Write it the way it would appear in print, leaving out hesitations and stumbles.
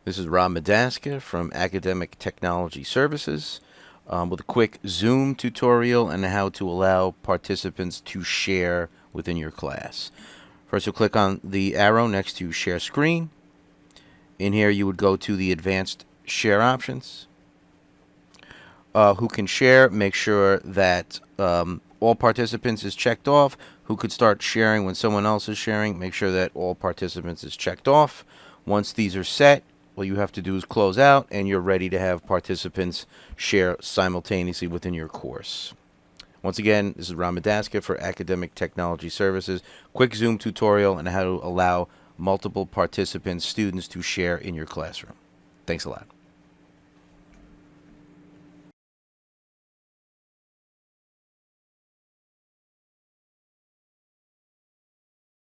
This is Rob Madaska from Academic Technology Services with a quick Zoom tutorial on how to allow participants to share within your class. First, you'll click on the arrow next to Share Screen. In here, you would go to the Advanced Share options. Who can share? Make sure that all participants is checked off. Who could start sharing when someone else is sharing? Make sure that all participants is checked off. Once these are set, all you have to do is close out, and you're ready to have participants share simultaneously within your course. Once again, this is Ron Madaska for Academic Technology Services. Quick Zoom tutorial on how to allow multiple participants, students, to share in your classroom. Thanks a lot.